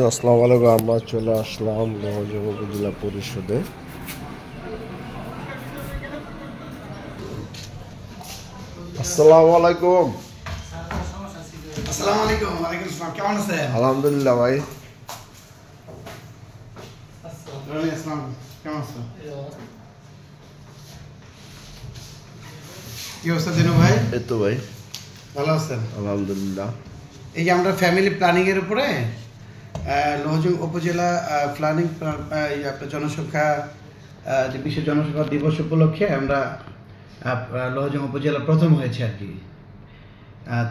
আসসালামু আলাইকুম। আমরা চলে আসলাম লোহজং উপজেলা পরিষদে। আসসালামু আলাইকুম। আসসালামু আলাইকুম। ওয়ালাইকুম আসসালাম। কেমন আছেন? আলহামদুলিল্লাহ ভাই। আসসালাম। কেমন আছেন? কি অবস্থা দিনু ভাই? এই তো ভাই ভালো আছেন? আলহামদুলিল্লাহ। এই যে আমরা ফ্যামিলি প্ল্যানিং এর উপরে লোহজং উপজেলা প্ল্যানিং আপনার জনসংখ্যা যে বিশ্ব জনসংখ্যা দিবস উপলক্ষে আমরা লোহজং উপজেলা প্রথম হয়েছে আর কি।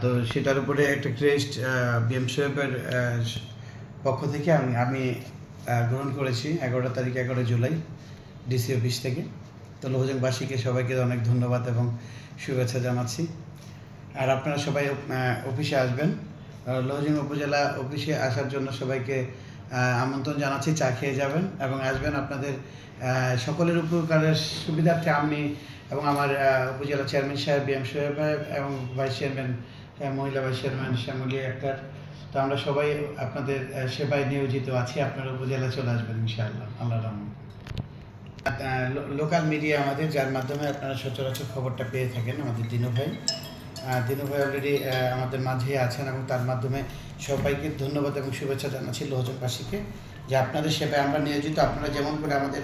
তো সেটার উপরে একটা ক্রেস্ট বিএম সাহেবের পক্ষ থেকে আমি গ্রহণ করেছি 11 তারিখ 11 জুলাই ডিসি অফিস থেকে। তো লোহজংবাসীকে সবাইকে অনেক ধন্যবাদ এবং শুভেচ্ছা জানাচ্ছি। আর আপনারা সবাই অফিসে আসবেন। লোহজং উপজেলা অফিসে আসার জন্য সবাইকে আমন্ত্রণ জানাচ্ছি। চা খেয়ে যাবেন এবং আসবেন। আপনাদের সকলের উপকারের সুবিধার্থে আমি এবং আমার উপজেলা চেয়ারম্যান সাহেব, বিএম সাহেব এবং ভাইস চেয়ারম্যান মহিলা ভাইস চেয়ারম্যান শ্যামলী আক্তার, তো আমরা সবাই আপনাদের সেবায় নিয়োজিত আছি। আপনারা উপজেলা চলে আসবেন ইনশাআল্লাহ, আল্লাহর রহমতে। লোকাল মিডিয়া আমাদের, যার মাধ্যমে আপনারা সচরাচর খবরটা পেয়ে থাকেন, আমাদের দিনু ভাই অলরেডি আমাদের মাঝে আছেন এবং তার মাধ্যমে সবাইকে ধন্যবাদ এবং শুভেচ্ছা জানাচ্ছি লোহজংবাসীকে যে আপনাদের সেবায় আমরা নিয়োজিত। আপনারা যেমন করে আমাদের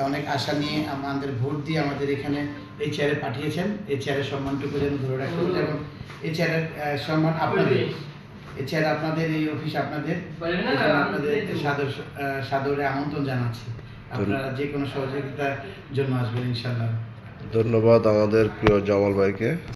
অনেক আশা নিয়ে আমাদের ভোট দিয়ে আমাদের এখানে এই চেয়ারে পাঠিয়েছেন, এই চেয়ারের সম্মানটুকু যেন ধরে রাখতে এবং এই চেয়ারের সম্মান আপনাদের, এই চেয়ার আপনাদের, এই অফিস আপনাদের, আপনাদের সাদরে আমন্ত্রণ জানাচ্ছি। আপনারা যে কোনো সহযোগিতার জন্য আসবেন ইনশাআল্লাহ। ধন্যবাদ আমাদের প্রিয় জামাল ভাইকে।